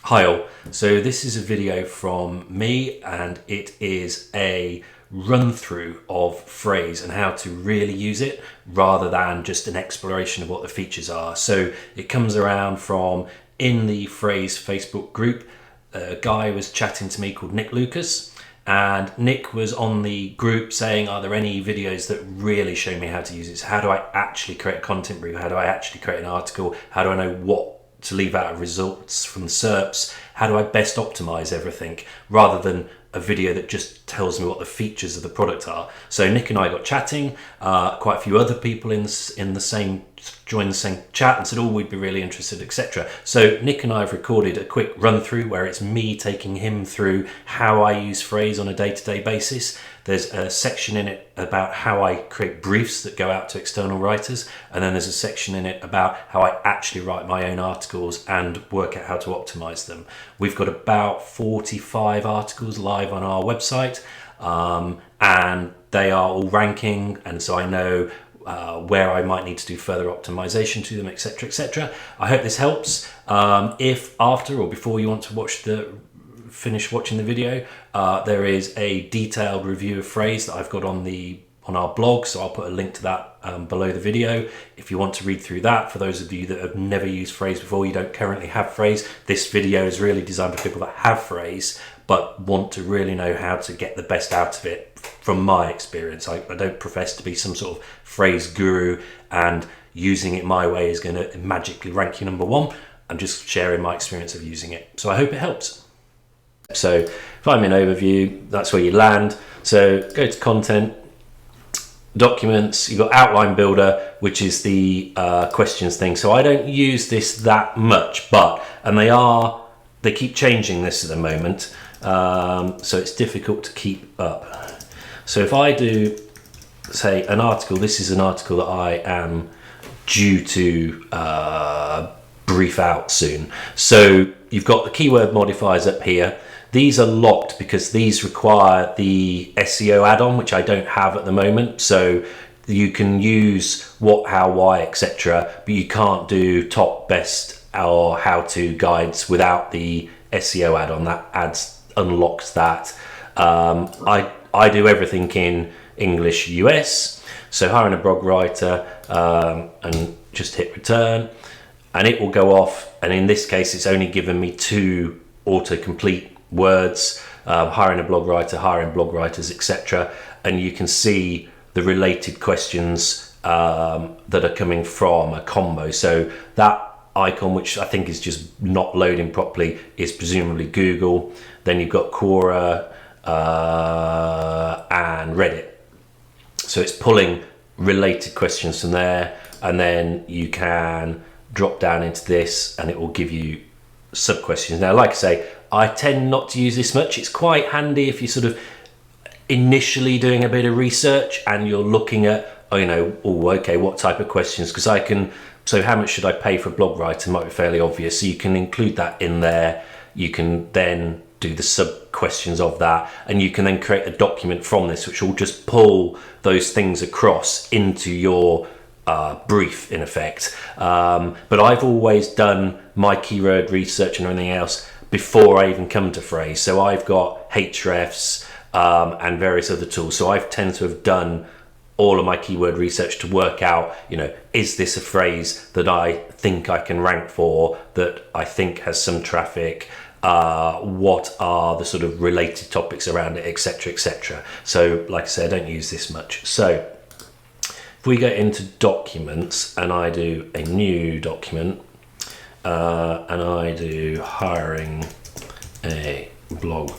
Hi all, so this is a video from me and it is a run through of Frase and how to really use it rather than just an exploration of what the features are. So it comes around from in the Frase Facebook group. A guy was chatting to me called Nic Lucas, and Nick was on the group saying, are there any videos that really show me how to use it? So how do I actually create a content brief? How do I actually create an article? How do I know what to leave out of results from the SERPs? How do I best optimize everything rather than a video that just tells me what the features of the product are? So Nick and I got chatting, quite a few other people in the same joined the same chat and said, oh, we'd be really interested, etc. So Nick and I have recorded a quick run through where it's me taking him through how I use Frase on a day-to-day basis. There's a section in it about how I create briefs that go out to external writers, and then there's a section in it about how I actually write my own articles and work out how to optimize them. We've got about 45 articles live on our website, and they are all ranking, and so I know where I might need to do further optimization to them, etc, etc. I hope this helps. If after or before you want to finish watching the video, there is a detailed review of Frase that I've got on our blog, so I'll put a link to that below the video. If you want to read through that, for those of you that have never used Frase before, you don't currently have Frase, this video is really designed for people that have Frase but want to really know how to get the best out of it. From my experience, I don't profess to be some sort of Frase guru, and using it my way is going to magically rank you number one. I'm just sharing my experience of using it, so I hope it helps. So if I'm in overview, that's where you land. So go to content, documents, you've got outline builder, which is the questions thing. So I don't use this that much, and they keep changing this at the moment, so it's difficult to keep up. So if I do, say, an article, this is an article that I am due to brief out soon. So you've got the keyword modifiers up here. These are locked because these require the SEO add-on, which I don't have at the moment. So you can use what, how, why, etc., but you can't do top, best, or how-to guides without the SEO add-on. That unlocks that. I do everything in English US. So hiring a blog writer, and just hit return, and it will go off. And in this case, it's only given me 2 autocomplete words, hiring a blog writer, hiring blog writers, etc. And you can see the related questions that are coming from a combo. So that icon, which I think is just not loading properly, is presumably Google. Then you've got Quora and Reddit. So it's pulling related questions from there, and then you can drop down into this and it will give you sub questions. Now, like I say, I tend not to use this much. It's quite handy if you're sort of initially doing a bit of research and you're looking at, okay, what type of questions? Because so how much should I pay for a blog writer might be fairly obvious. So you can include that in there. You can then do the sub questions of that, and you can then create a document from this, which will just pull those things across into your brief in effect. But I've always done my keyword research and everything else before I even come to Frase. So I've got Hrefs and various other tools. So I've tend to have done all of my keyword research to work out, is this a phrase that I think I can rank for, that I think has some traffic? What are the sort of related topics around it, etc, etc. So like I said, I don't use this much. So if we go into documents and I do a new document, and I do hiring a blog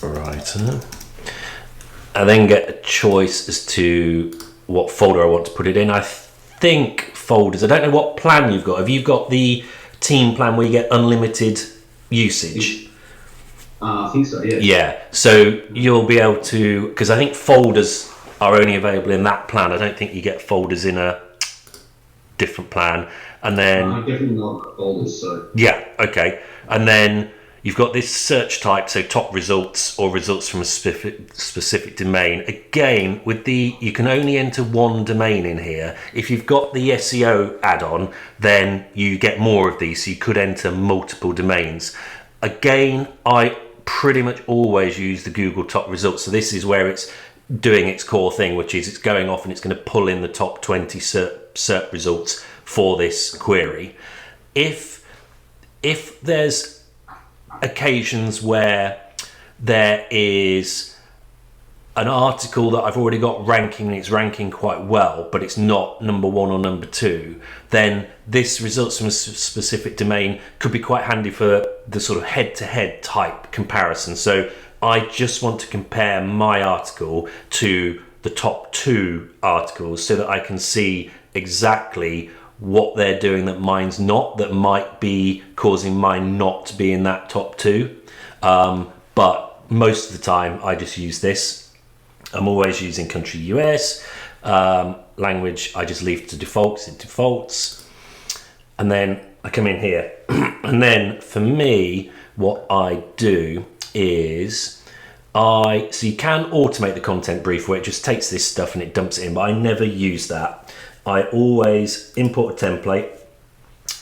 writer, I then get a choice as to what folder I want to put it in. I think folders, I don't know what plan you've got. Have you got the team plan where you get unlimited usage? I think so, yeah. Yeah, so you'll be able to, because I think folders are only available in that plan. I don't think you get folders in a different plan. And then I definitely not folders, so. Yeah, okay. And then you've got this search type, so top results or results from a specific domain. Again, with you can only enter one domain in here. If you've got the SEO add-on, then you get more of these, so you could enter multiple domains. Again, I pretty much always use the Google top results. So this is where it's doing its core thing, which is it's going off and it's going to pull in the top 20 SERP results for this query. If there's occasions where there is an article that I've already got ranking and it's ranking quite well, but it's not number 1 or number 2, then this results from a specific domain could be quite handy for the sort of head-to-head type comparison. So I just want to compare my article to the top 2 articles so that I can see exactly what they're doing that mine's not, that might be causing mine not to be in that top 2. But most of the time I just use this. I'm always using country US. Language I just leave to defaults, it defaults. And then I come in here. And then for me, what I do is so you can automate the content brief where it just takes this stuff and it dumps it in, but I never use that. I always import a template,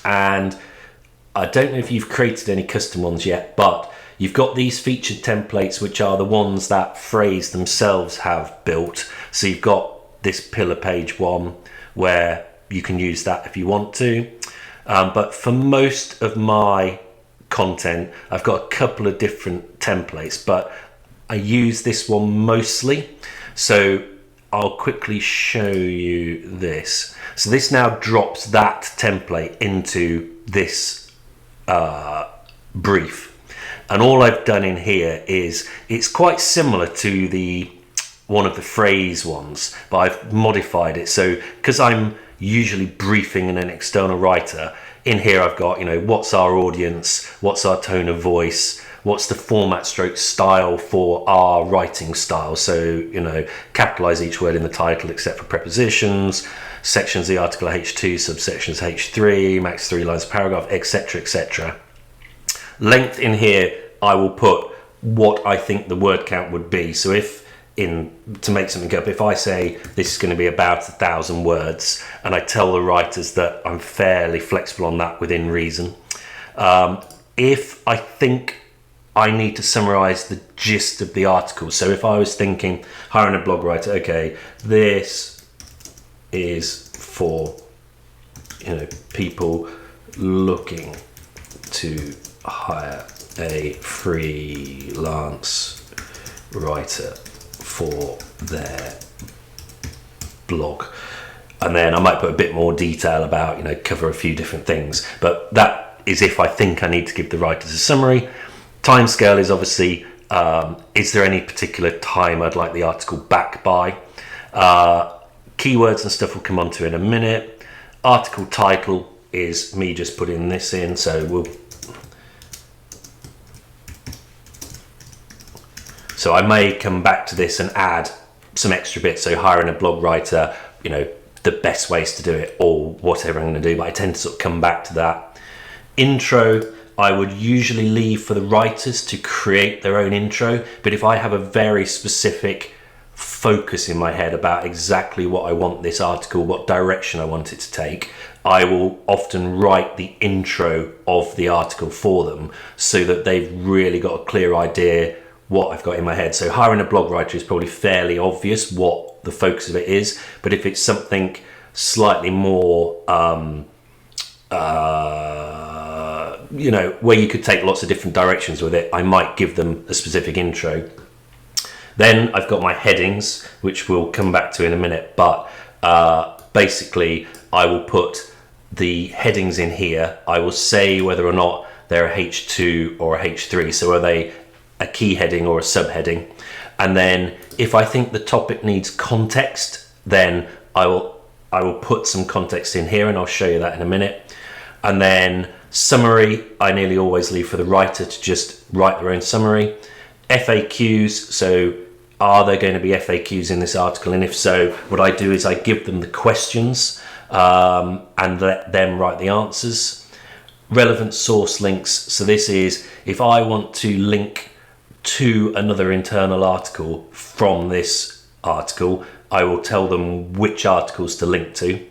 and I don't know if you've created any custom ones yet, but you've got these featured templates, which are the ones that Frase themselves have built. So you've got this pillar page one where you can use that if you want to. But for most of my content, I've got a couple of different templates, but I use this one mostly. So I'll quickly show you this. So this now drops that template into this brief. And all I've done in here is, it's quite similar to one of the Frase ones, but I've modified it. So because I'm usually briefing an external writer, in here I've got, what's our audience, what's our tone of voice, what's the format stroke style for our writing style. So, capitalize each word in the title except for prepositions, sections of the article are H2, subsections H3, max 3 lines per paragraph, etc., etc. Length in here, I will put what I think the word count would be. So to make something up, if I say this is going to be about 1,000 words, and I tell the writers that I'm fairly flexible on that within reason. If I think I need to summarize the gist of the article, so if I was thinking, hiring a blog writer, okay, this is for people looking to hire a freelance writer for their blog, and then I might put a bit more detail about, cover a few different things, but that is if I think I need to give the writers a summary. Timescale is obviously, is there any particular time I'd like the article back by? Keywords and stuff we'll come on to in a minute. Article title is me just putting this in, so I may come back to this and add some extra bits. So hiring a blog writer, the best ways to do it, or whatever I'm going to do, but I tend to sort of come back to that. Intro, I would usually leave for the writers to create their own intro, but if I have a very specific focus in my head about exactly what I want this article, what direction I want it to take, I will often write the intro of the article for them so that they've really got a clear idea what I've got in my head. So hiring a blog writer is probably fairly obvious what the focus of it is, but if it's something slightly more where you could take lots of different directions with it, I might give them a specific intro. Then I've got my headings, which we'll come back to in a minute, but basically I will put the headings in here. I will say whether or not they're a H2 or a H3, so are they a key heading or a subheading. And then if I think the topic needs context, then I will put some context in here, and I'll show you that in a minute. And then summary, I nearly always leave for the writer to just write their own summary. FAQs, so are there going to be FAQs in this article? And if so, what I do is I give them the questions and let them write the answers. relevant source links. So this is if I want to link to another internal article from this article, I will tell them which articles to link to.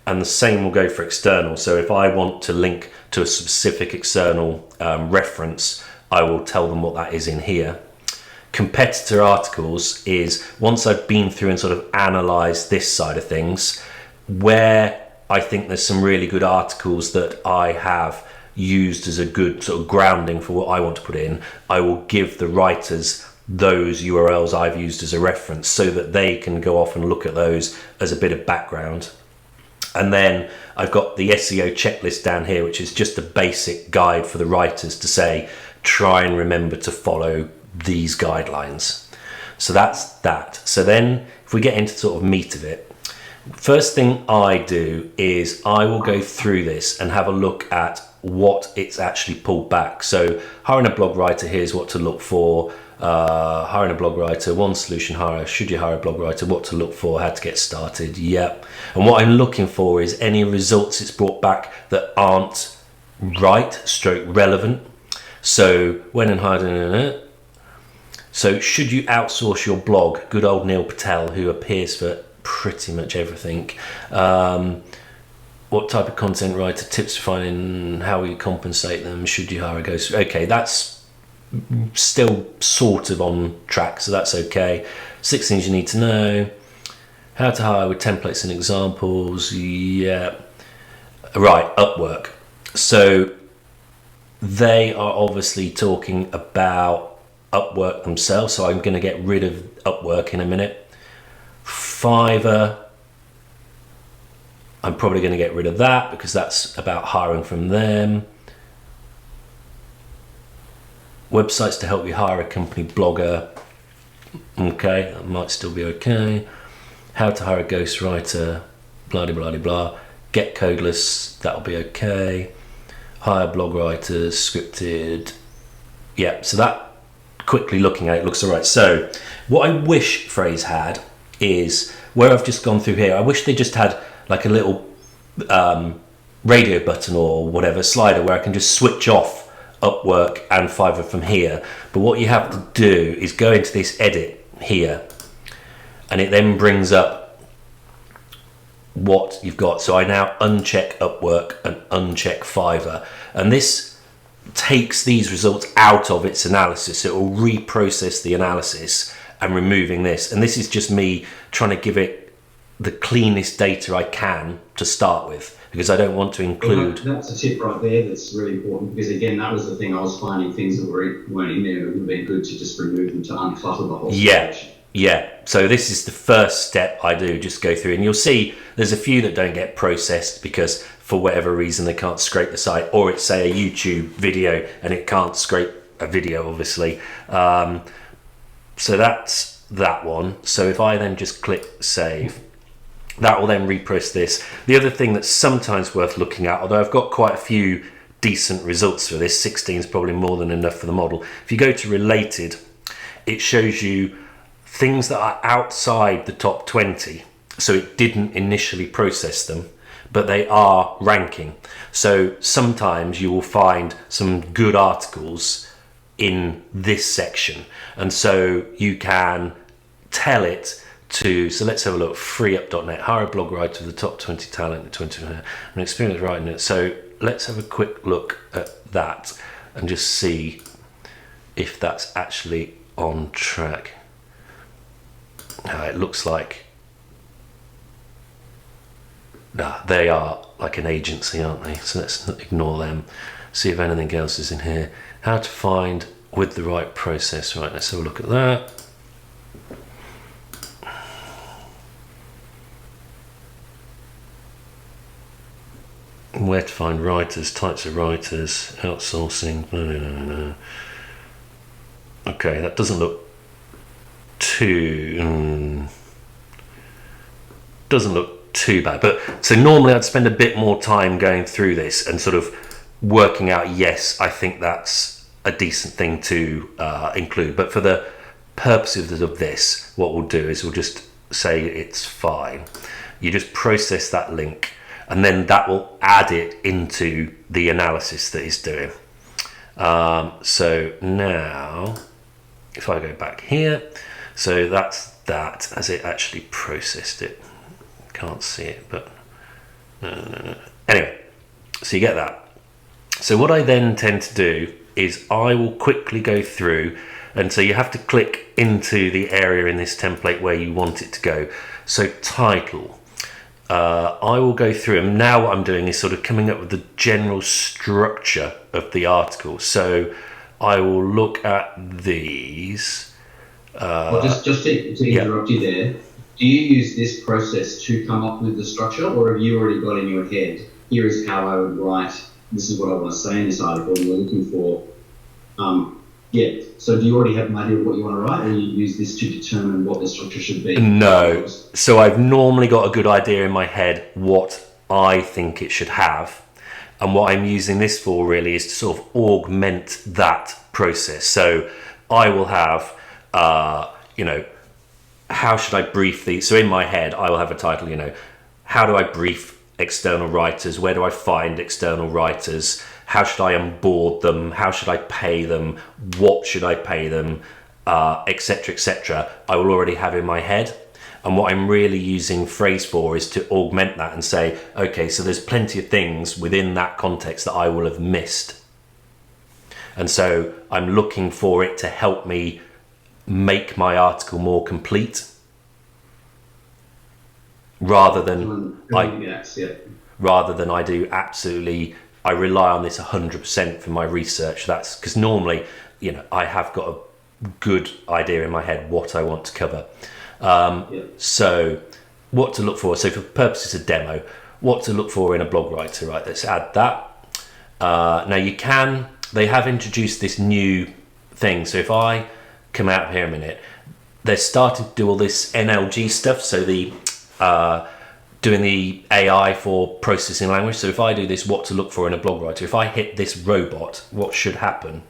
And the same will go for external. So if I want to link to a specific external reference, I will tell them what that is in here. Competitor articles is once I've been through and sort of analysed this side of things, where I think there's some really good articles that I have used as a good sort of grounding for what I want to put in, I will give the writers those URLs I've used as a reference so that they can go off and look at those as a bit of background. And then I've got the SEO checklist down here, which is just a basic guide for the writers to say, try and remember to follow these guidelines. So that's that. So then if we get into sort of meat of it, first thing I do is I will go through this and have a look at what it's actually pulled back. So hiring a blog writer, here's what to look for. Hiring a blog writer, one solution hire, should you hire a blog writer, what to look for, how to get started. Yep. And what I'm looking for is any results it's brought back that aren't right stroke relevant. So when and hired, so should you outsource your blog? Good old Neil Patel, who appears for pretty much everything. What type of content writer, tips for finding, how will you compensate them, should you hire a ghost? Okay, that's still sort of on track, so that's okay. 6 things you need to know. How to hire with templates and examples. Yeah. Right, Upwork. So they are obviously talking about Upwork themselves, so I'm going to get rid of Upwork in a minute. Fiverr, I'm probably going to get rid of that because that's about hiring from them. Websites to help you hire a company blogger. Okay, that might still be okay. How to hire a ghostwriter, blah, blah, blah, blah. Get codeless, that'll be okay. Hire blog writers, scripted. Yeah, so that, quickly looking at it, looks all right. So what I wish Frase had is, where I've just gone through here, I wish they just had like a little radio button or whatever, slider, where I can just switch off Upwork and Fiverr from here. But what you have to do is go into this edit here, and it then brings up what you've got. So I now uncheck Upwork and uncheck Fiverr, and this takes these results out of its analysis. It will reprocess the analysis and removing this, and this is just me trying to give it the cleanest data I can to start with, because I don't want to include... Well, that's a tip right there that's really important, because again, that was the thing, I was finding things that weren't in there. It would have been good to just remove them to unclutter the whole situation. Yeah, so this is the first step I do, just go through, and you'll see there's a few that don't get processed because for whatever reason they can't scrape the site, or it's say a YouTube video and it can't scrape a video, obviously. So that's that one. So if I then just click save, that will then reprocess this. The other thing that's sometimes worth looking at, although I've got quite a few decent results for this, 16 is probably more than enough for the model. If you go to related, it shows you things that are outside the top 20. So it didn't initially process them, but they are ranking. So sometimes you will find some good articles in this section. And so you can tell it to, so let's have a look, freeup.net, hire a blog writer with the top 20 talent in 20, and experience writing it. So let's have a quick look at that and just see if that's actually on track. It looks like, they are like an agency, aren't they? So let's ignore them. See if anything else is in here. How to find with the right process. Right, let's have a look at that. Where to find writers, types of writers, outsourcing. No. Okay, that doesn't look too bad. But so normally I'd spend a bit more time going through this and sort of working out, yes, I think that's a decent thing to include. But for the purposes of this, what we'll do is we'll just say it's fine. You just process that link, and then that will add it into the analysis that he's doing. So now, if I go back here, so that's that as it actually processed it. Can't see it, but no. Anyway, so you get that. So what I then tend to do is I will quickly go through, and so you have to click into the area in this template where you want it to go. So title, I will go through, and now what I'm doing is sort of coming up with the general structure of the article. So I will look at these. Well, just to interrupt you there, do you use this process to come up with the structure, or have you already got in your head, here is how I would write, this is what I want to say in this article, and we're looking for, so do you already have an idea of what you want to write, or you use this to determine what the structure should be? No, so I've normally got a good idea in my head what I think it should have, and what I'm using this for really is to sort of augment that process. So I will have, how should I brief these? So in my head, I will have a title, how do I brief external writers? Where do I find external writers? How should I onboard them? How should I pay them? What should I pay them? Etc., etc. I will already have in my head. And what I'm really using Frase for is to augment that and say, okay, so there's plenty of things within that context that I will have missed. And so I'm looking for it to help me make my article more complete, rather than I rely on this 100% for my research. That's because normally, I have got a good idea in my head what I want to cover. So what to look for. So for purposes of demo, what to look for in a blog writer, right? Let's add that. Now they have introduced this new thing. So if I come out here a minute, they're starting to do all this NLG stuff. So the doing the AI for processing language. So if I do this, what to look for in a blog writer, if I hit this robot, what should happen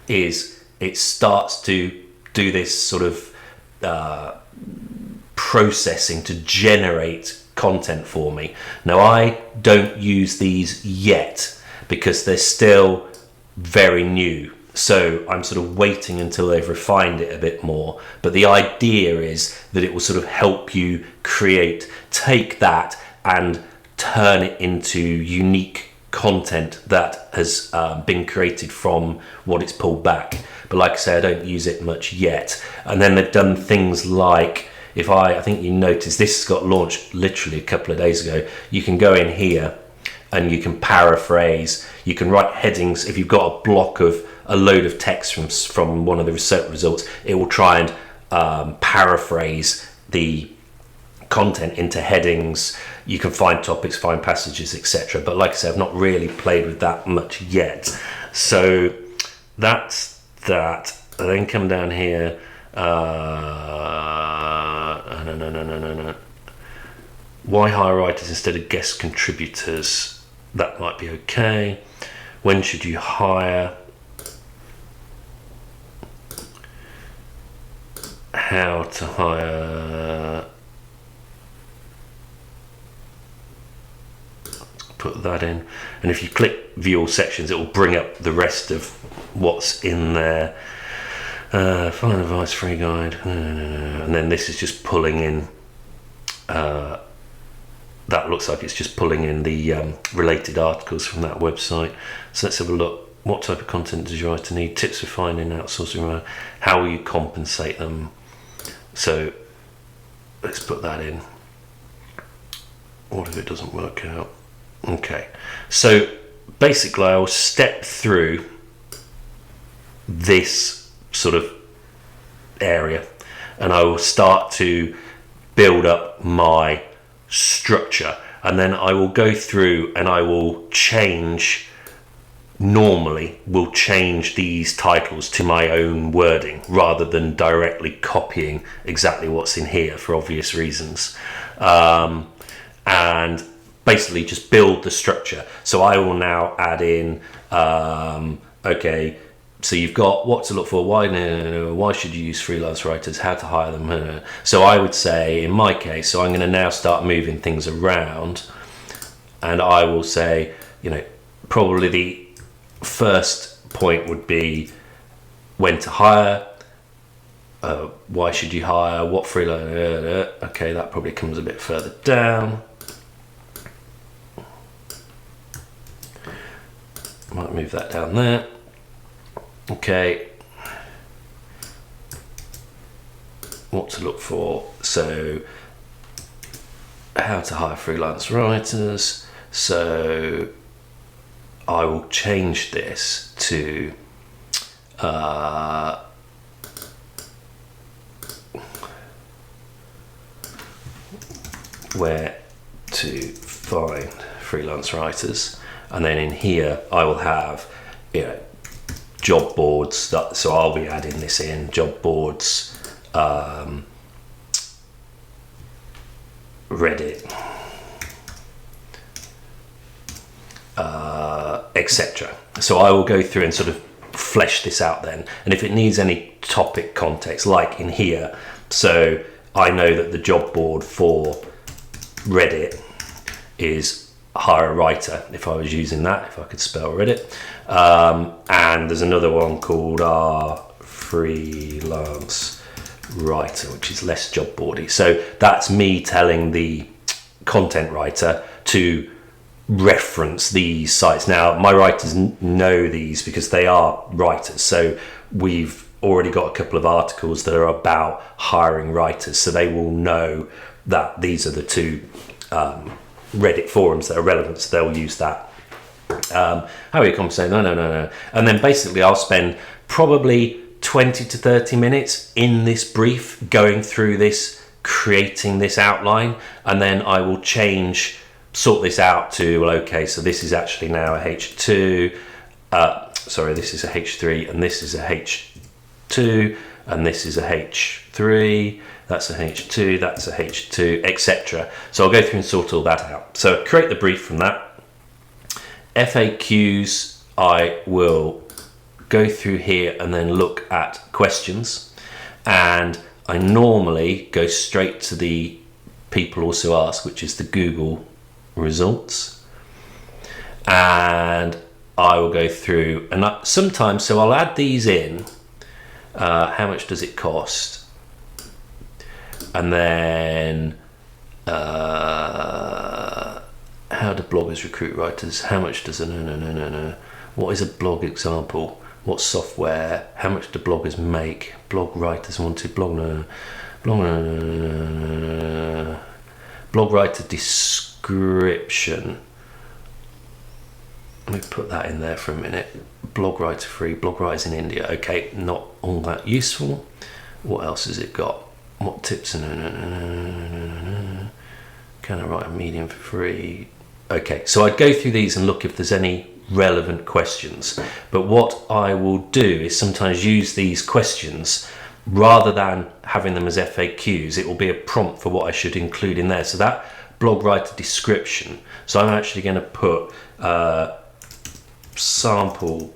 is it starts to do this sort of processing to generate content for me. Now I don't use these yet because they're still very new. So I'm sort of waiting until they've refined it a bit more. But the idea is that it will sort of help you take that and turn it into unique content that has been created from what it's pulled back. But like I say, I don't use it much yet. And then they've done things like, I think you noticed this got launched literally a couple of days ago. You can go in here and you can paraphrase. You can write headings. If you've got a block of a load of text from one of the research results, it will try and paraphrase the content into headings. You can find topics, find passages, etc. But like I said, I've not really played with that much yet. So that's that. I then come down here. No. Why hire writers instead of guest contributors? That might be okay. When should you hire? How to hire. Put that in, and if you click view all sections, it will bring up the rest of what's in there. Find advice, free guide, and then this is just pulling in. That looks like it's just pulling in the related articles from that website. So let's have a look. What type of content does your writer need? Tips for finding outsourcing. How will you compensate them? So let's put that in. What if it doesn't work out? Okay, so basically I will step through this sort of area and I will start to build up my structure, and then I will go through and I will change these titles to my own wording rather than directly copying exactly what's in here for obvious reasons, and basically just build the structure. So I will now add in okay, so you've got what to look for, why should you use freelance writers, how to hire them. So I would say in my case, so I'm going to now start moving things around. and I will say, probably the first point would be when to hire, why should you hire, what freelance, okay, that probably comes a bit further down. Might move that down there. Okay. What to look for. So, how to hire freelance writers. So, I will change this to where to find freelance writers. And then in here, I will have, job boards. So I'll be adding this in, job boards, Reddit, etc. So I will go through and sort of flesh this out then. And if it needs any topic context, like in here, so I know that the job board for Reddit is hire a writer, if I was using that, if I could spell Reddit. And there's another one called freelance writer, which is less job boardy. So that's me telling the content writer to reference these sites. Now, my writers know these because they are writers. So we've already got a couple of articles that are about hiring writers. So they will know that these are the two Reddit forums that are relevant, so they'll use that. How are you conversating? No. And then basically I'll spend probably 20 to 30 minutes in this brief going through this, creating this outline, and then I will sort this out to, well, okay, so this is actually now a H2, this is a H3, and this is a H2, and this is a H3, that's a H2, that's a H2, etc. So I'll go through and sort all that out. So create the brief from that. FAQs, I will go through here and then look at questions. And I normally go straight to the people also ask, which is the Google results. And I will go through, and sometimes, so I'll add these in. How much does it cost? And then how do bloggers recruit writers? How much does no. What is a blog example? What software? How much do bloggers make? Blog writers want to blog writer description. Let me put that in there for a minute. Blog writer free, blog writers in India. Okay, not all that useful. What else has it got? What tips? Can I write a medium for free? Okay, so I'd go through these and look if there's any relevant questions. But what I will do is sometimes use these questions rather than having them as FAQs. It will be a prompt for what I should include in there. So that blog writer description. So I'm actually going to put sample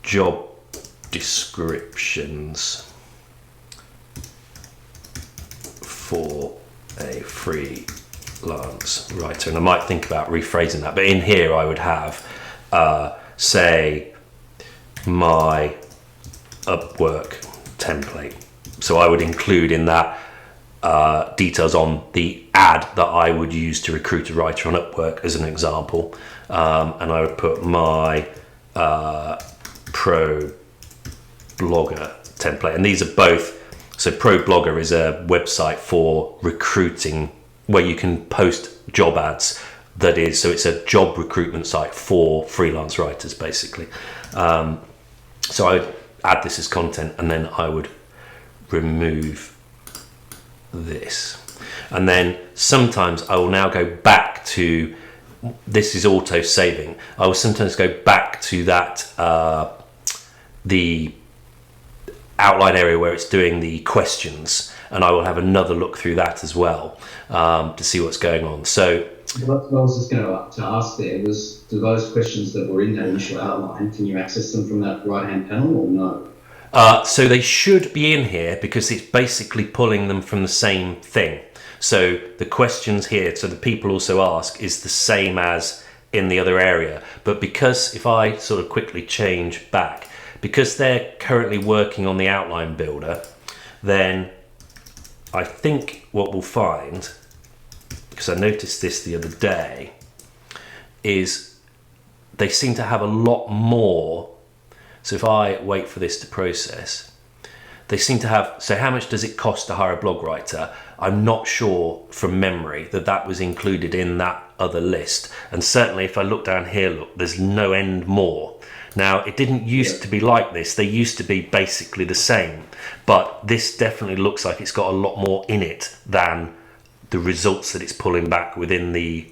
job descriptions for a freelance writer, and I might think about rephrasing that, but in here I would have say my Upwork template, so I would include in that details on the ad that I would use to recruit a writer on Upwork as an example, and I would put my Pro Blogger template, and these are both. So Pro Blogger is a website for recruiting where you can post job ads. That is, so it's a job recruitment site for freelance writers, basically. So I would add this as content, and then I would remove this. And then sometimes I will now go back to, this is auto saving. I will sometimes go back to that, the outline area where it's doing the questions, and I will have another look through that as well to see what's going on. So what I was just going to ask there was, do those questions that were in that initial outline, can you access them from that right-hand panel or no? So they should be in here because it's basically pulling them from the same thing. So the questions here, so the people also ask, is the same as in the other area. But because if I sort of quickly change back, because they're currently working on the outline builder, then I think what we'll find, because I noticed this the other day, is they seem to have a lot more. So if I wait for this to process, they seem to have, so how much does it cost to hire a blog writer? I'm not sure from memory that that was included in that other list. And certainly if I look down here, look, there's no end more. Now, it didn't used to be like this. They used to be basically the same, but this definitely looks like it's got a lot more in it than the results that it's pulling back within the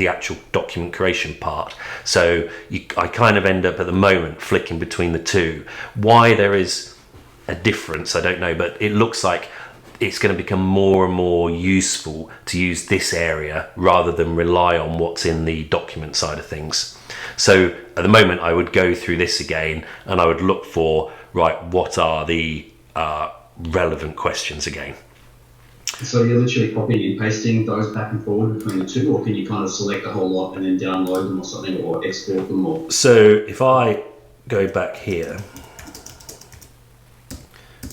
actual document creation part. So I kind of end up at the moment flicking between the two. Why there is a difference, I don't know, but it looks like it's going to become more and more useful to use this area rather than rely on what's in the document side of things. So at the moment I would go through this again and I would look for, right, what are the relevant questions again. So you're literally copying and pasting those back and forward between the two, or can you kind of select a whole lot and then download them or something, or export them? Or so if I go back here,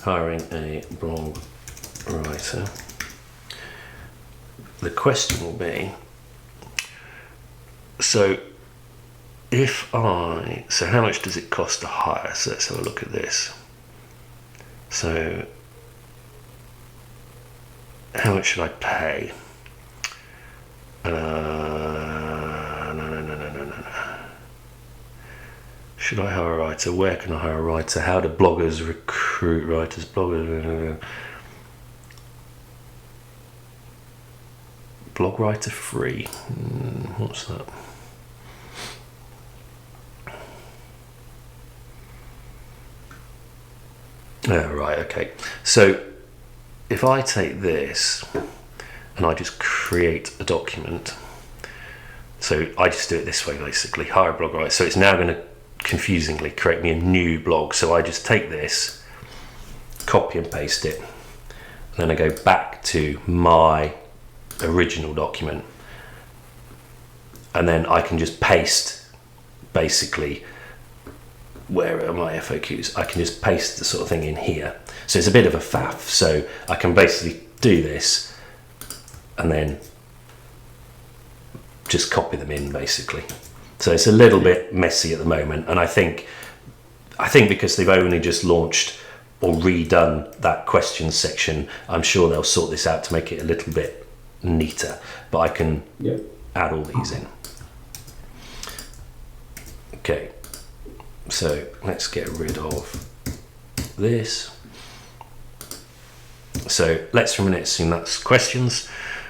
hiring a blog writer, the question will be, so how much does it cost to hire? So let's have a look at this. So how much should I pay? No. Should I hire a writer? Where can I hire a writer? How do bloggers recruit writers? Bloggers. Blog writer free. What's that? Oh, right, okay. So if I take this and I just create a document, so I just do it this way basically, hire a blog writer. So it's now going to confusingly create me a new blog. So I just take this, copy and paste it, and then I go back to my original document, and then I can just paste basically, where are my FAQs? I can just paste the sort of thing in here. So it's a bit of a faff. So I can basically do this and then just copy them in basically. So it's a little bit messy at the moment. And I think because they've only just launched or redone that questions section, I'm sure they'll sort this out to make it a little bit neater. But I can add all these in. Okay. So let's get rid of this. So let's for a minute assume that's questions.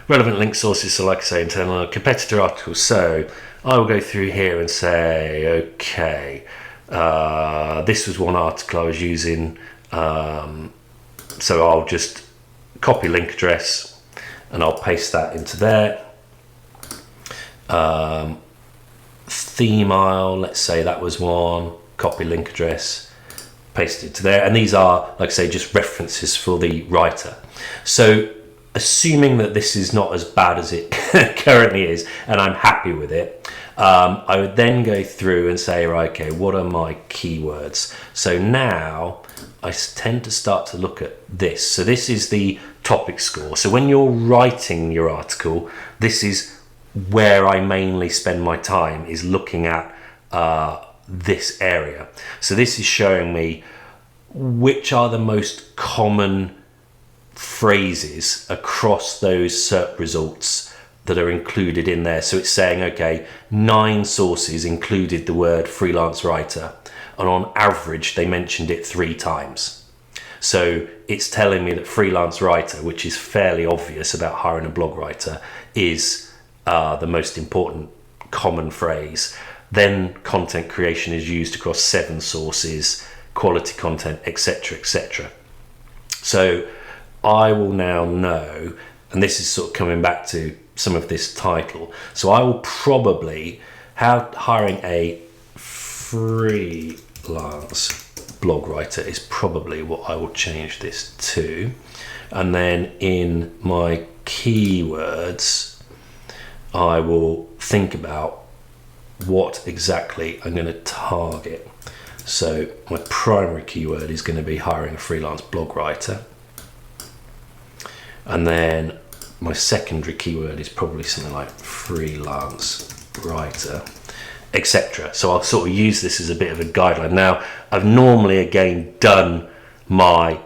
Relevant link sources, so like I say, internal competitor articles. So I will go through here and say, okay, this was one article I was using. So I'll just copy link address and I'll paste that into there. Theme aisle, let's say that was one. Copy link address, paste it to there, and these are, like I say, just references for the writer. So assuming that this is not as bad as it currently is and I'm happy with it, I would then go through and say, right, okay, what are my keywords? So now I tend to start to look at this. So this is the topic score. So when you're writing your article, this is where I mainly spend my time, is looking at this area. So this is showing me which are the most common phrases across those SERP results that are included in there. So it's saying, okay, 9 sources included the word freelance writer, and on average they mentioned it 3 times. So it's telling me that freelance writer, which is fairly obvious about hiring a blog writer, is the most important common phrase. Then content creation is used across 7 sources, quality content, etc., etc. So I will now know, and this is sort of coming back to some of this title. So I will probably hiring a freelance blog writer is probably what I will change this to. And then in my keywords, I will think about what exactly I'm going to target. So my primary keyword is going to be hiring a freelance blog writer. And then my secondary keyword is probably something like freelance writer, etc. So I'll sort of use this as a bit of a guideline. Now, I've normally again done my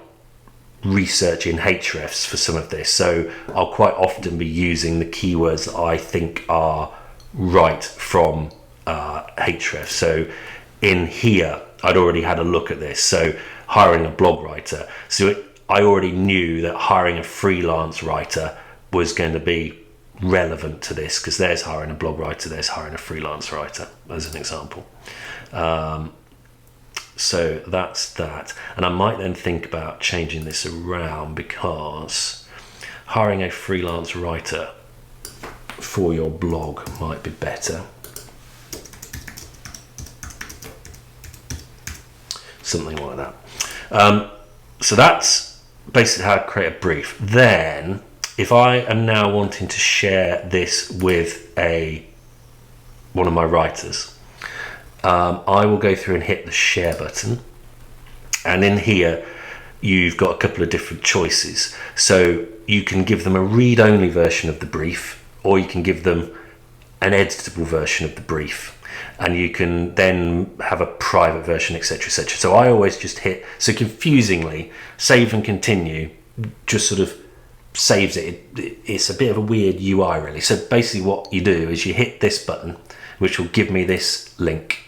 research in Hrefs for some of this, so I'll quite often be using the keywords that I think are right from Hrefs. So in here, I'd already had a look at this. So hiring a blog writer. So I already knew that hiring a freelance writer was going to be relevant to this, because there's hiring a blog writer, there's hiring a freelance writer as an example. So that's that. And I might then think about changing this around, because hiring a freelance writer for your blog might be better. Something like that. So that's basically how I create a brief. Then, if I am now wanting to share this with one of my writers, I will go through and hit the share button. And in here, you've got a couple of different choices. So you can give them a read-only version of the brief, or you can give them an editable version of the brief. And you can then have a private version, etc., etc. So I always just hit, so confusingly, save and continue, just sort of saves it. It's a bit of a weird UI, really. So basically what you do is you hit this button, which will give me this link.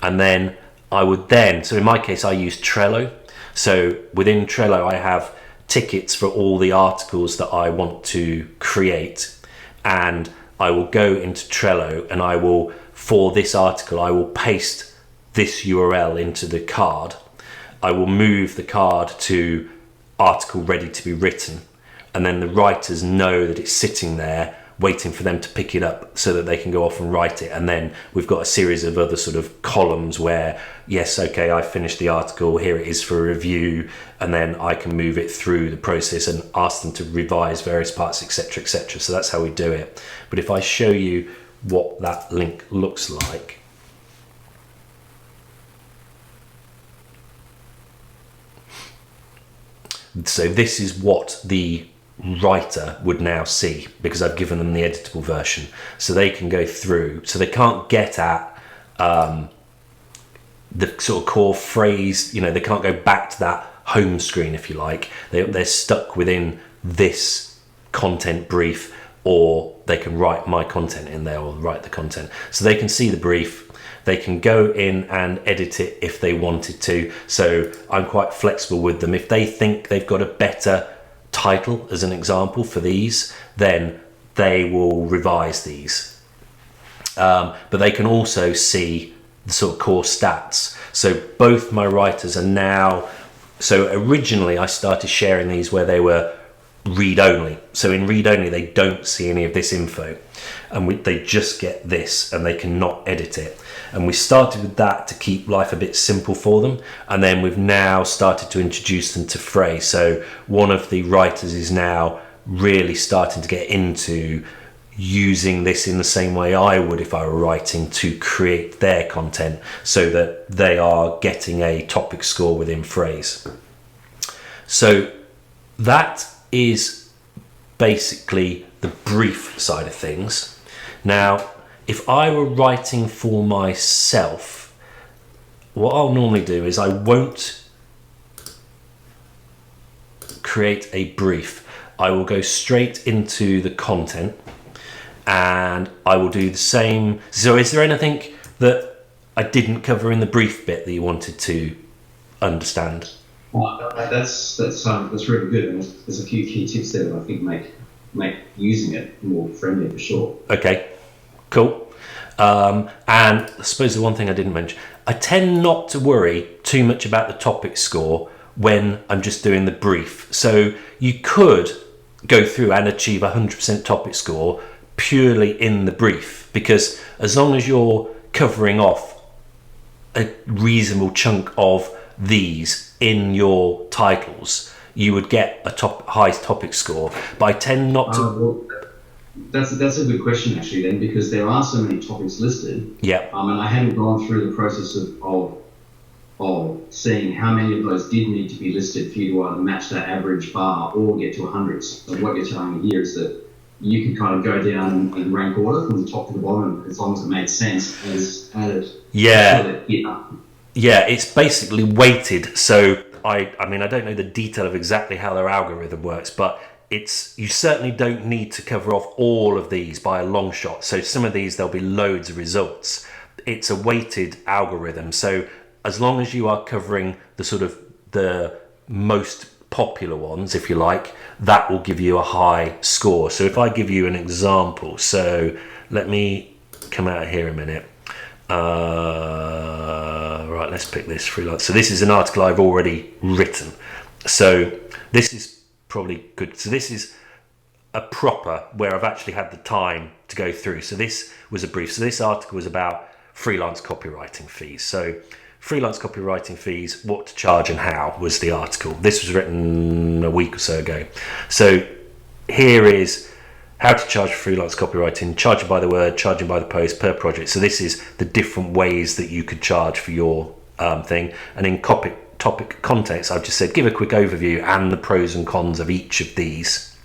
And then I would then, so in my case, I use Trello. So within Trello, I have tickets for all the articles that I want to create. And I will go into Trello and I will, for this article, I will paste this URL into the card. I will move the card to article ready to be written. And then the writers know that it's sitting there waiting for them to pick it up so that they can go off and write it. And then we've got a series of other sort of columns where, yes, okay, I finished the article, here it is for review, and then I can move it through the process and ask them to revise various parts, etc., etc. So that's how we do it. But if I show you what that link looks like, so this is what the writer would now see, because I've given them the editable version, so they can go through. So they can't get at the sort of core phrase, they can't go back to that home screen, if you like. They're stuck within this content brief, or they can write my content in there, or write the content. So they can see the brief, they can go in and edit it if they wanted to. So I'm quite flexible with them. If they think they've got a better title, as an example, for these, then they will revise these. But they can also see the sort of core stats. So both my writers are now, so originally I started sharing these where they were read only. So in read only, they don't see any of this info, and they just get this, and they cannot edit it. And we started with that to keep life a bit simple for them. And then we've now started to introduce them to Frase. So one of the writers is now really starting to get into using this in the same way I would if I were writing, to create their content, so that they are getting a topic score within Frase. So that is basically the brief side of things. Now, if I were writing for myself, what I'll normally do is I won't create a brief. I will go straight into the content, and I will do the same. So is there anything that I didn't cover in the brief bit that you wanted to understand? Well, that's really good. And there's a few key tips there that I think make using it more friendly, for sure. Okay. Cool. And I suppose the one thing I didn't mention, I tend not to worry too much about the topic score when I'm just doing the brief. So you could go through and achieve 100% topic score purely in the brief, because as long as you're covering off a reasonable chunk of these in your titles, you would get a high topic score. But I tend not to. Well, that's a good question actually then, because there are so many topics listed. Yeah. And I hadn't gone through the process of seeing how many of those did need to be listed for you to either match that average bar or get to 100. So what you're telling me here is that you can kind of go down in rank order from the top to the bottom, as long as it made sense as added. Yeah. Yeah, it's basically weighted. So I mean, I don't know the detail of exactly how their algorithm works, but you certainly don't need to cover off all of these by a long shot. So some of these, there'll be loads of results. It's a weighted algorithm. So as long as you are covering the sort of the most popular ones, if you like, that will give you a high score. So if I give you an example, so let me come out of here a minute. Right, let's pick this freelance. So this is an article I've already written. So this is probably good. So this is a proper where I've actually had the time to go through. So this was a brief. So this article was about freelance copywriting fees. So freelance copywriting fees, what to charge and how was the article. This was written a week or so ago. So here is how to charge for freelance copywriting, charging by the word, charging by the post, per project. So this is the different ways that you could charge for your thing. And in topic context, I've just said give a quick overview and the pros and cons of each of these.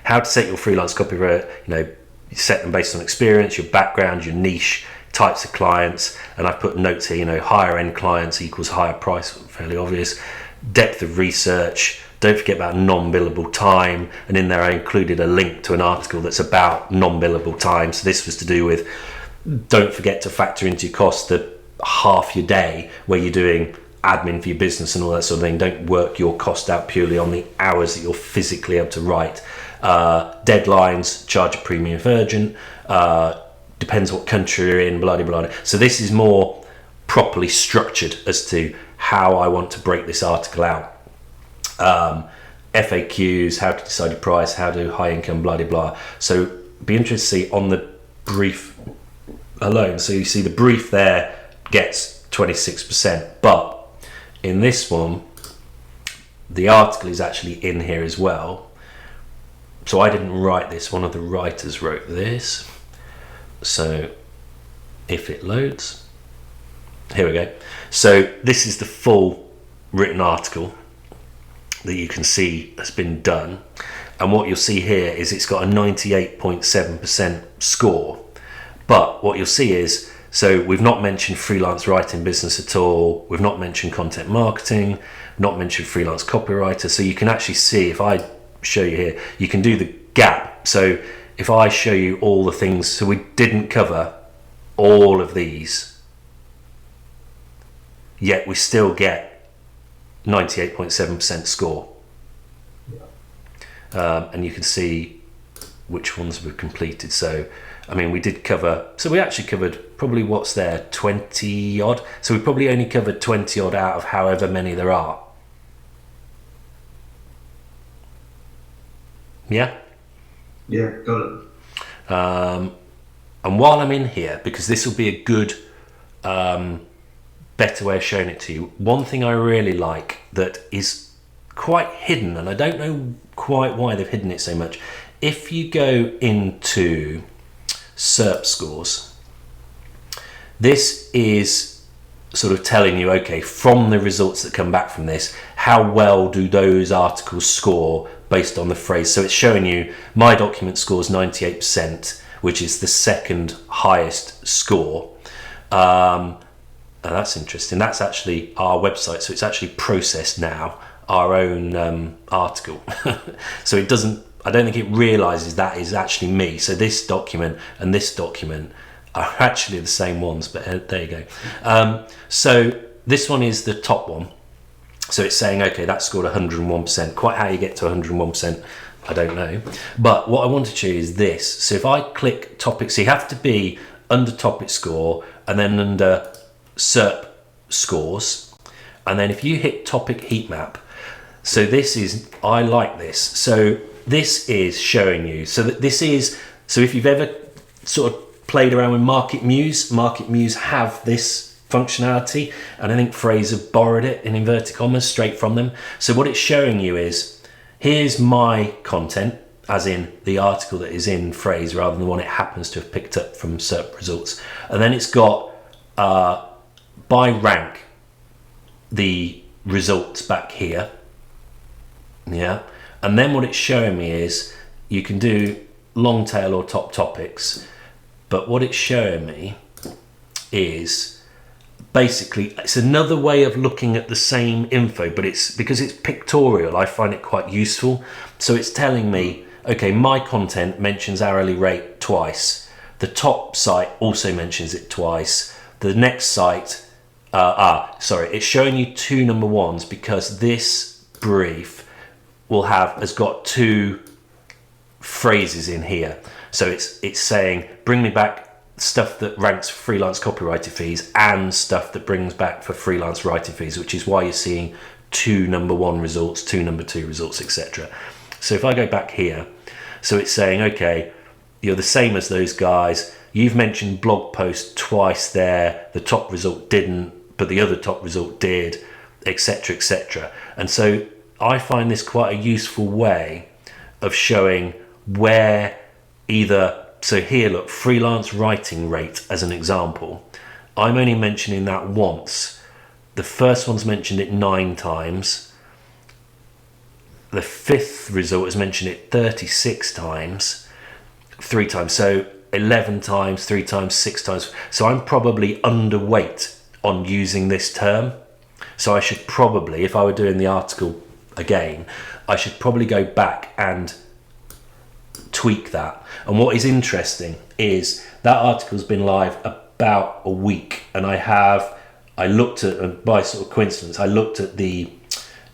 How to set your freelance copywriting, you set them based on experience, your background, your niche, types of clients, and I've put notes here, higher end clients equals higher price, fairly obvious. Depth of research, don't forget about non-billable time, and in there I included a link to an article that's about non-billable time. So this was to do with, don't forget to factor into your cost the half your day where you're doing admin for your business and all that sort of thing. Don't work your cost out purely on the hours that you're physically able to write. Deadlines, charge a premium if urgent, depends what country you're in, blah, blah, blah. So this is more properly structured as to how I want to break this article out. FAQs, how to decide your price, how to high income, blah, blah, blah. So be interested to see on the brief alone. So you see the brief there gets 26%, but in this one, the article is actually in here as well. So I didn't write this, one of the writers wrote this. So if it loads, here we go. So this is the full written article that you can see has been done. And what you'll see here is it's got a 98.7% score. But what you'll see is, so we've not mentioned freelance writing business at all. We've not mentioned content marketing, not mentioned freelance copywriter. So you can actually see, if I show you here, you can do the gap. So if I show you all the things, so we didn't cover all of these, yet we still get 98.7% score. And you can see which ones we've completed. So, I mean, we did cover, so we actually covered probably what's there, 20 odd. So we probably only covered 20 odd out of however many there are. Yeah? Yeah, got it. And while I'm in here, because this will be a good, better way of showing it to you, one thing I really like that is quite hidden, and I don't know quite why they've hidden it so much. If you go into SERP scores, this is sort of telling you, okay, from the results that come back from this, how well do those articles score based on the phrase. So it's showing you my document scores 98%, which is the second highest score. And that's interesting. That's actually our website. So it's actually processed now, our own article. So it doesn't, I don't think it realizes that is actually me. So this document and this document are actually the same ones, but there you go. So this one is the top one. So it's saying, okay, that scored 101%. Quite how you get to 101%, I don't know. But what I want to show you is this. So if I click topic, so you have to be under topic score and then under SERP scores. And then if you hit topic heat map, so this is, I like this. So this is showing you, so that this is, so if you've ever sort of played around with Market Muse have this functionality, and I think Frase have borrowed it in inverted commas straight from them. So what it's showing you is, here's my content, as in the article that is in Frase rather than the one it happens to have picked up from SERP results. And then it's got by rank the results back here. Yeah. And then what it's showing me is you can do long tail or top topics, but what it's showing me is basically it's another way of looking at the same info, but it's because it's pictorial, I find it quite useful. So it's telling me, okay, my content mentions hourly rate twice, the top site also mentions it twice, the next site it's showing you 2 number ones because this brief has got 2 phrases in here. So it's saying bring me back stuff that ranks for freelance copywriting fees and stuff that brings back for freelance writing fees, which is why you're seeing 2 number 1 results, 2 number 2 results, etc. So if I go back here, so it's saying, okay, you're the same as those guys, you've mentioned blog post twice there, the top result didn't, but the other top result did, etc, etc. And so I find this quite a useful way of showing where either, so here look, freelance writing rate as an example, I'm only mentioning that once. The first one's mentioned it 9 times. The 5th result has mentioned it 36 times, 3 times. So 11 times, 3 times, 6 times. So I'm probably underweight on using this term. So I should probably, if I were doing the article again, I should probably go back and tweak that. And what is interesting is that article's been live about a week, and I looked at, and by sort of coincidence, I looked at the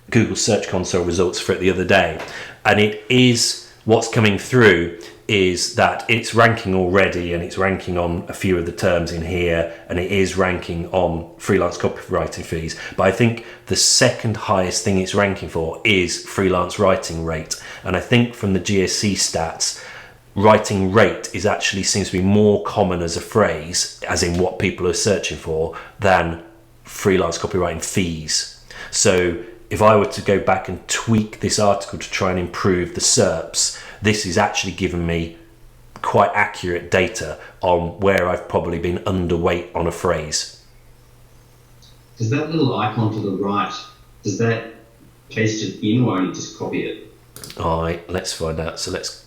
Google Search Console results for it the other day, and it is, what's coming through is that it's ranking already, and it's ranking on a few of the terms in here, and it is ranking on freelance copywriting fees. But I think the second highest thing it's ranking for is freelance writing rate. And I think from the GSC stats, writing rate is actually seems to be more common as a phrase, as in what people are searching for, than freelance copywriting fees. So if I were to go back and tweak this article to try and improve the SERPs, this is actually giving me quite accurate data on where I've probably been underweight on a phrase. Does that little icon to the right, does that paste it in or only just copy it? All right, let's find out. So let's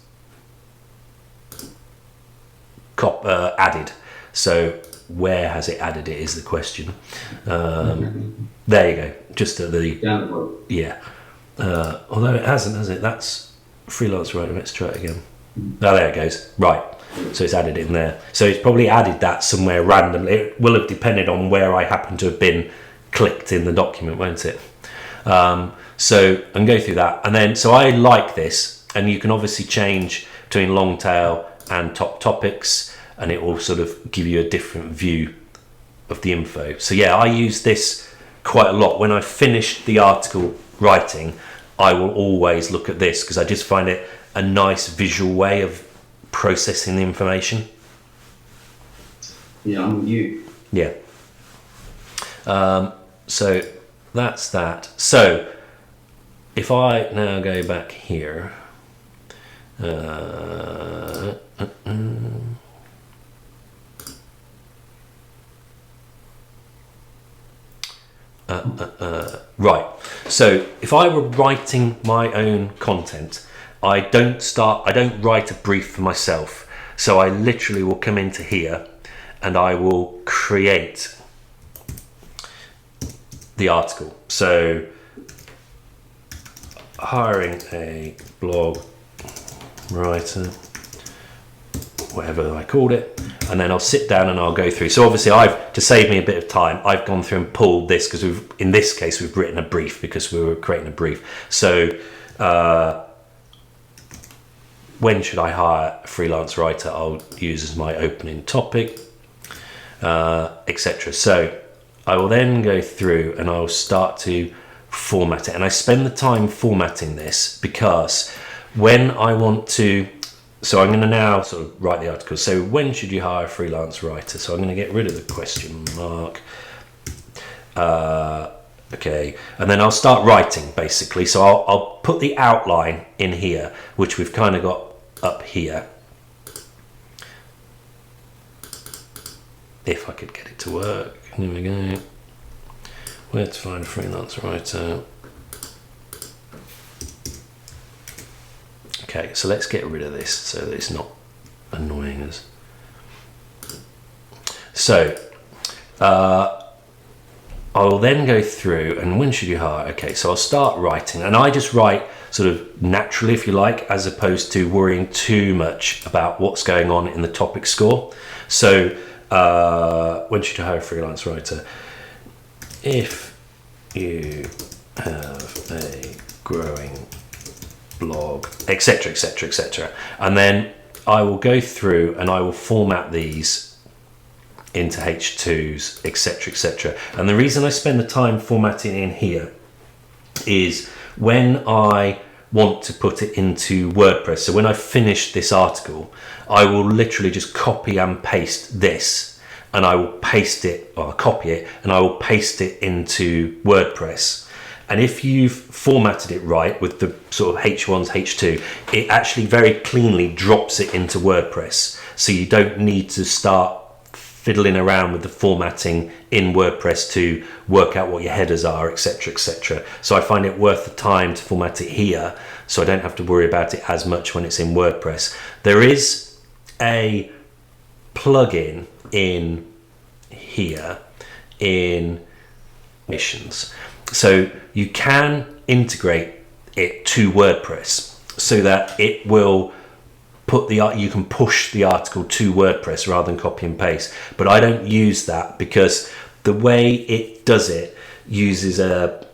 added. So where has it added it is the question. There you go. Just at the down the bottom. Yeah. Although it hasn't, has it? That's freelance writing. Let's try it again. Oh, there it goes. Right. So it's added in there. So it's probably added that somewhere randomly. It will have depended on where I happen to have been clicked in the document, won't it? So and go through that, and then so I like this, and you can obviously change between long tail and top topics, and it will sort of give you a different view of the info. So yeah, I use this quite a lot. When I finished the article writing, I will always look at this because I just find it a nice visual way of processing the information. Yeah, I'm with you. Yeah. So that's that. So if I now go back here, right. So if I were writing my own content, I don't write a brief for myself. So I literally will come into here and I will create the article. So hiring a blog writer, whatever I called it, and then I'll sit down and I'll go through. So obviously to save me a bit of time, I've gone through and pulled this because in this case we've written a brief because we were creating a brief. So when should I hire a freelance writer? I'll use as my opening topic, etc. So I will then go through and I'll start to format it, and I spend the time formatting this because when I want to, so I'm going to now sort of write the article. So when should you hire a freelance writer? So I'm going to get rid of the question mark, Okay, and then I'll start writing basically. So I'll put the outline in here, which we've kind of got up here. If I could get it to work. Here we go. Where to find a freelance writer. Okay, so let's get rid of this so that it's not annoying us. So I'll then go through, and when should you hire? Okay, so I'll start writing, and I just write sort of naturally, if you like, as opposed to worrying too much about what's going on in the topic score. So when should you hire a freelance writer? If you have a growing blog, etc., etc., etc. And then I will go through and I will format these into H2s, etc., etc. And the reason I spend the time formatting in here is when I want to put it into WordPress. So when I finish this article, I will literally just copy and paste this, and I will paste it, or copy it, and I will paste it into WordPress. And if you've formatted it right with the sort of H1s, H2, it actually very cleanly drops it into WordPress. So you don't need to start fiddling around with the formatting in WordPress to work out what your headers are, etc., etc. So I find it worth the time to format it here, so I don't have to worry about it as much when it's in WordPress. There is a plugin in here in missions, so you can integrate it to WordPress so that it will put you can push the article to WordPress rather than copy and paste. But I don't use that because the way it does it uses a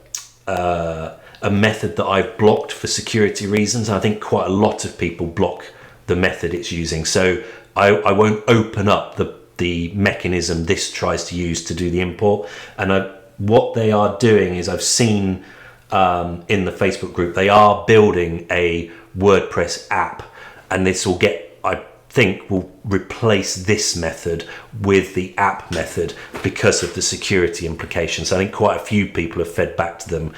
method that I've blocked for security reasons. And I think quite a lot of people block the method it's using. So I won't open up the mechanism this tries to use to do the import. And what they are doing is, I've seen in the Facebook group, they are building a WordPress app, and this will I think will replace this method with the app method because of the security implications. I think quite a few people have fed back to them,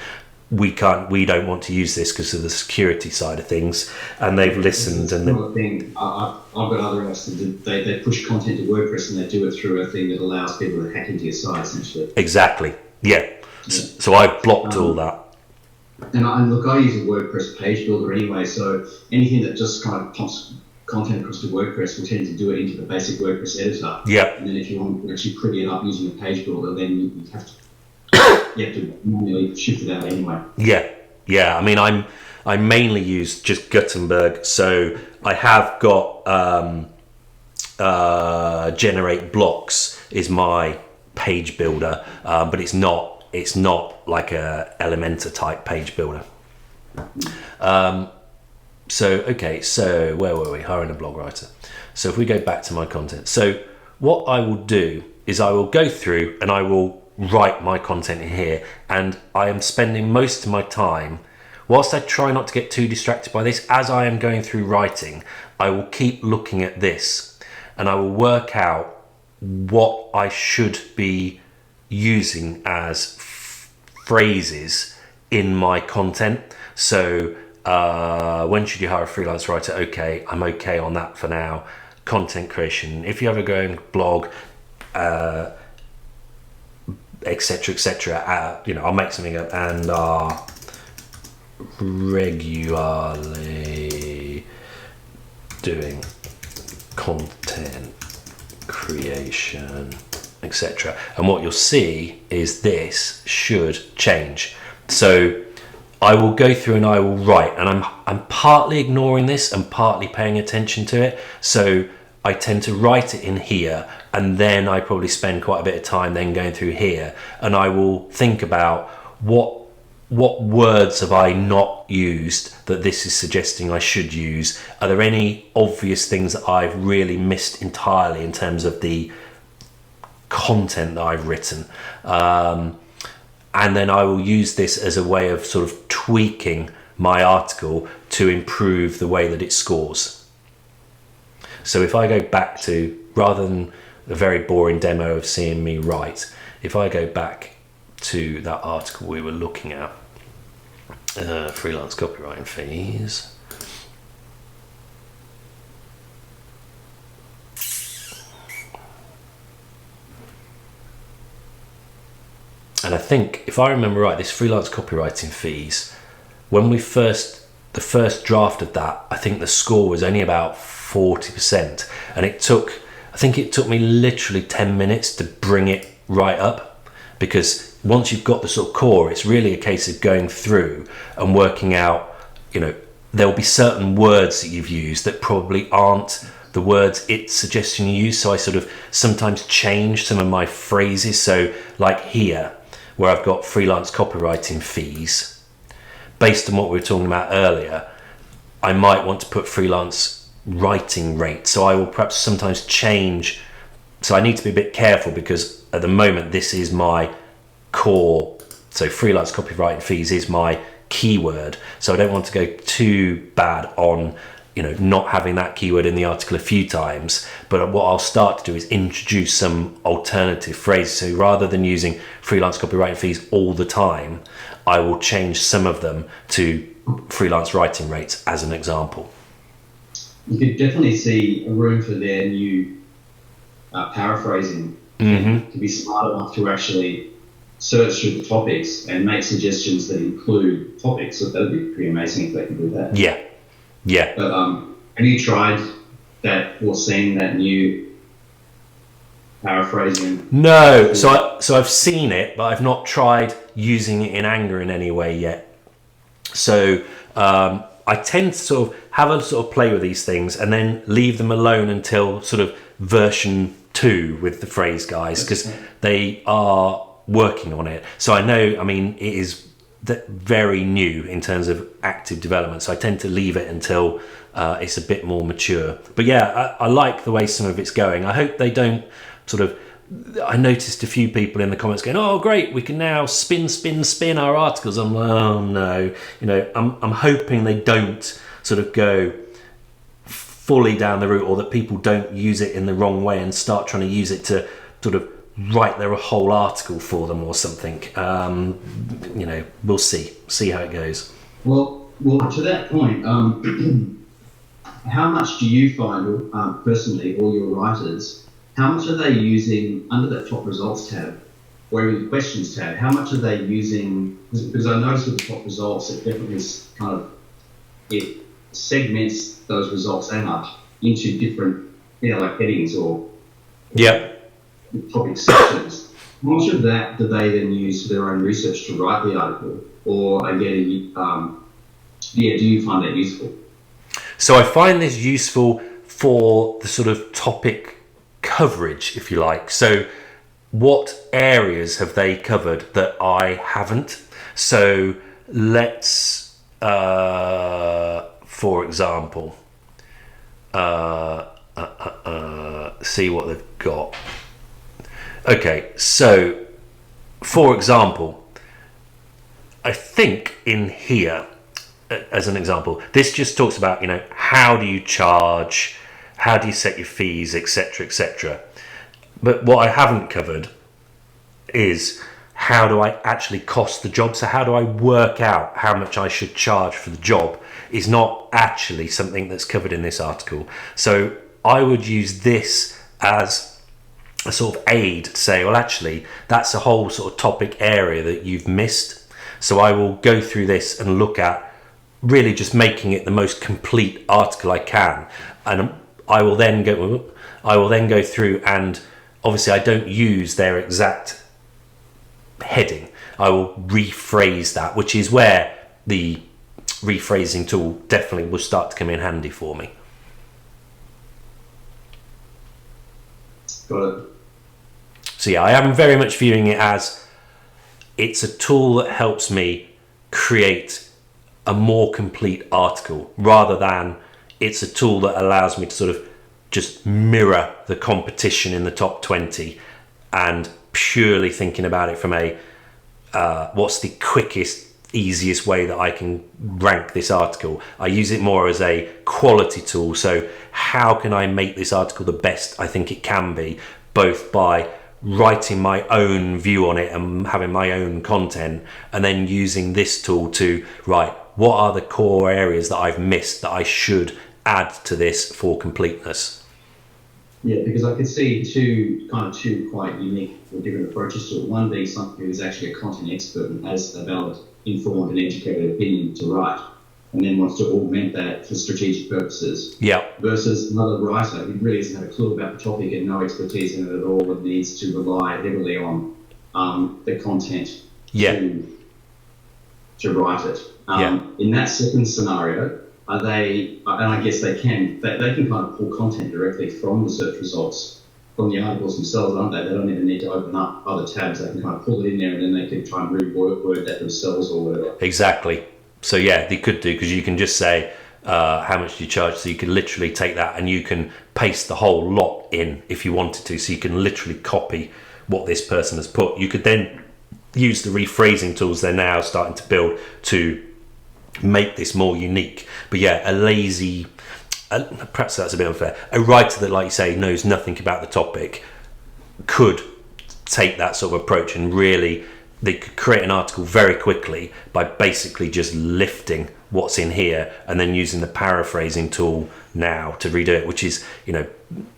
we don't want to use this because of the security side of things, and they've listened. And another thing, I've got other apps that they push content to WordPress, and they do it through a thing that allows people to hack into your site, essentially. Exactly. Yeah. So I've blocked all that. And look, I use a WordPress page builder anyway, so anything that just kind of pumps content across to WordPress will tend to do it into the basic WordPress editor. Yeah. And then if you want to actually pretty it up using a page builder, then you have to manually shift it out anyway. Yeah. I mean, I mainly use just Gutenberg, so I have got Generate Blocks is my page builder, but it's not like a Elementor type page builder. So where were we? Hiring a blog writer. So if we go back to my content, so what I will do is I will go through and I will write my content in here, and I am spending most of my time, whilst I try not to get too distracted by this, as I am going through writing, I will keep looking at this and I will work out what I should be using as phrases in my content. So when should you hire a freelance writer? Okay, I'm okay on that for now. Content creation, if you have a growing blog, etc., etc. I'll make something up, and are regularly doing content creation, etc. And what you'll see is this should change. So I will go through and I will write, and I'm partly ignoring this and partly paying attention to it. So I tend to write it in here, and then I probably spend quite a bit of time then going through here, and I will think about what words have I not used that this is suggesting I should use. Are there any obvious things that I've really missed entirely in terms of the content that I've written? And then I will use this as a way of sort of tweaking my article to improve the way that it scores. So if I go back to, rather than a very boring demo of seeing me write, if I go back to that article we were looking at. Freelance copywriting fees. And I think, if I remember right, this freelance copywriting fees, when the first draft of that, I think the score was only about 40%. And I think it took me literally 10 minutes to bring it right up, because once you've got the sort of core, it's really a case of going through and working out, there'll be certain words that you've used that probably aren't the words it's suggesting you use. So I sort of sometimes change some of my phrases. So like here, where I've got freelance copywriting fees, based on what we were talking about earlier, I might want to put freelance writing rate. So I will perhaps sometimes change. So I need to be a bit careful, because at the moment this is my core. So freelance copywriting fees is my keyword. So I don't want to go too bad on, not having that keyword in the article a few times. But what I'll start to do is introduce some alternative phrases. So rather than using freelance copywriting fees all the time, I will change some of them to freelance writing rates as an example. You could definitely see a room for their new paraphrasing. To be smart enough to actually search through the topics and make suggestions that include topics. So that'd be pretty amazing if they could do that. Yeah. But have you tried that or seen that new paraphrasing? No. So I've seen it, but I've not tried using it in anger in any way yet. So I tend to sort of have a sort of play with these things and then leave them alone until sort of version 2 with the phrase guys, because they are working on it. So I know, it is very new in terms of active development, so I tend to leave it until it's a bit more mature. But yeah, I like the way some of it's going. I hope they don't sort of, I noticed a few people in the comments going, oh great, we can now spin our articles. I'm like, oh no, I'm hoping they don't sort of go fully down the route, or that people don't use it in the wrong way and start trying to use it to sort of write their whole article for them or something. We'll see how it goes. Well, to that point, how much do you find personally, or your writers, how much are they using under that top results tab, or even the questions tab? How much are they using? Because I noticed with the top results, it definitely it segments those results that much into different, like headings or topic sections. How much of that do they then use for their own research to write the article, or again, do you find that useful? So I find this useful for the sort of topic coverage, if you like. So what areas have they covered that I haven't? So let's, for example, see what they've got. Okay, so for example, I think in here, as an example, this just talks about, how do you charge, how do you set your fees, etc., etc. But what I haven't covered is how do I actually cost the job. So how do I work out how much I should charge for the job is not actually something that's covered in this article. So I would use this as a sort of aid to say, well, actually, that's a whole sort of topic area that you've missed. So I will go through this and look at really just making it the most complete article I can. And I will then go through, and obviously I don't use their exact heading. I will rephrase that, which is where the rephrasing tool definitely will start to come in handy for me. Got it. So yeah, I am very much viewing it as it's a tool that helps me create a more complete article, rather than it's a tool that allows me to sort of just mirror the competition in the top 20 and purely thinking about it from a what's the quickest, easiest way that I can rank this article. I use it more as a quality tool. So how can I make this article the best I think it can be, both by writing my own view on it and having my own content, and then using this tool to write what are the core areas that I've missed that I should add to this for completeness. Yeah, because I could see two quite unique or different approaches to it. One being somebody who's actually a content expert and has a valid, informed and educated opinion to write, and then wants to augment that for strategic purposes. Yeah. Versus another writer who really doesn't have a clue about the topic and no expertise in it at all, and needs to rely heavily on the content to write it. In that second scenario, and I guess they can kind of pull content directly from the search results, from the articles themselves, aren't they? They don't even need to open up other tabs. They can kind of pull it in there, and then they can try and reword that themselves or whatever. Exactly. So yeah, they could do, because you can just say how much do you charge, so you can literally take that and you can paste the whole lot in if you wanted to, so you can literally copy what this person has put. You could then use the rephrasing tools they're now starting to build to make this more unique. But yeah, perhaps that's a bit unfair, a writer that, like you say, knows nothing about the topic could take that sort of approach, and really they could create an article very quickly by basically just lifting what's in here and then using the paraphrasing tool now to redo it, which is,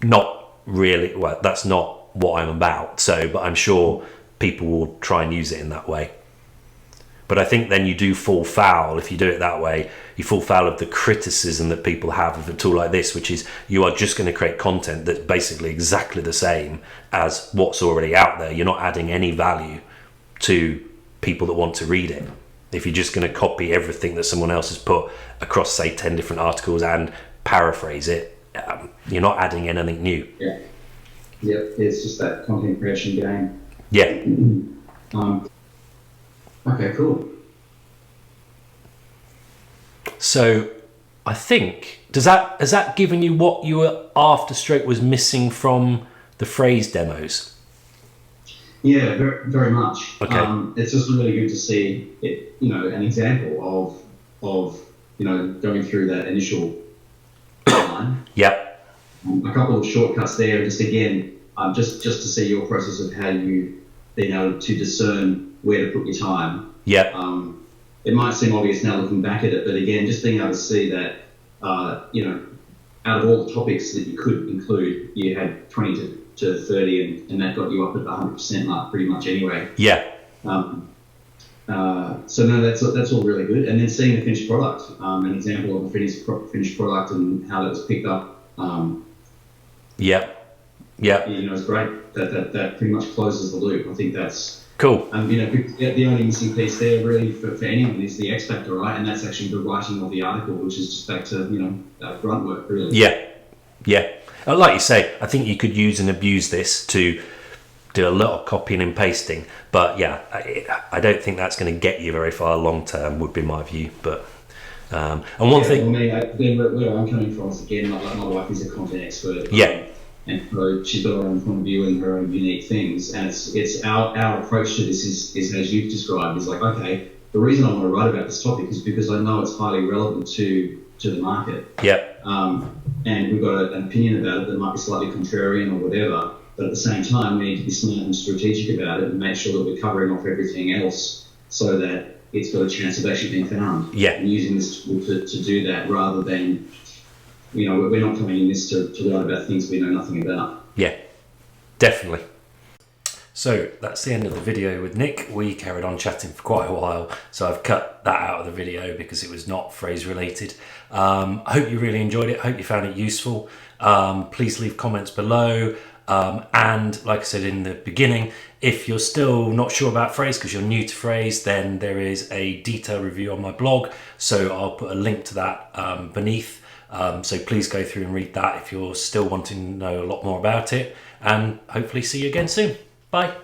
not really, well, that's not what I'm about. So, but I'm sure people will try and use it in that way. But I think then you do fall foul, if you do it that way, you fall foul of the criticism that people have of a tool like this, which is you are just going to create content that's basically exactly the same as what's already out there. You're not adding any value to people that want to read it. If you're just going to copy everything that someone else has put across, say, 10 different articles and paraphrase it, you're not adding anything new. Yeah. Yep, it's just that content creation game. Yeah. Okay, cool. So I think, has that given you what you were after stroke was missing from the phrase demos? Yeah, very, very much. Okay. It's just really good to see it, an example of going through that initial outline. Yep. A couple of shortcuts there, just again, just to see your process of how you've been able to discern where to put your time. Yep. It might seem obvious now looking back at it, but again, just being able to see that, out of all the topics that you could include, you had 20 to 30, and that got you up at the 100% mark pretty much anyway. Yeah. So no, that's all really good. And then seeing the finished product, an example of a finished product and how that was picked up. Yep. Yep. It's great. That pretty much closes the loop. I think that's cool. The only missing piece there really for anyone is the X factor, right? And that's actually the writing of the article, which is just back to grunt work, really. Yeah. Yeah. Like you say, I think you could use and abuse this to do a lot of copying and pasting, but yeah, I don't think that's going to get you very far long term, would be my view. But and one thing, where I'm coming from is, again, my wife is a content expert. Yeah. And so she's got her own point of view and her own unique things, and it's our approach to this is as you've described, is like, okay, the reason I want to write about this topic is because I know it's highly relevant to the market. Yep. And we've got an opinion about it that might be slightly contrarian or whatever, but at the same time we need to be smart and strategic about it and make sure that we're covering off everything else so that it's got a chance of actually being found. Yeah. And using this tool to do that, rather than, we're not coming in this to write about things we know nothing about. Yeah, definitely. So that's the end of the video with Nick. We carried on chatting for quite a while, so I've cut that out of the video because it was not phrase related. I hope you really enjoyed it. I hope you found it useful. Please leave comments below. And like I said in the beginning, if you're still not sure about phrase because you're new to phrase, then there is a detailed review on my blog. So I'll put a link to that beneath. So please go through and read that if you're still wanting to know a lot more about it, and hopefully see you again soon. Bye.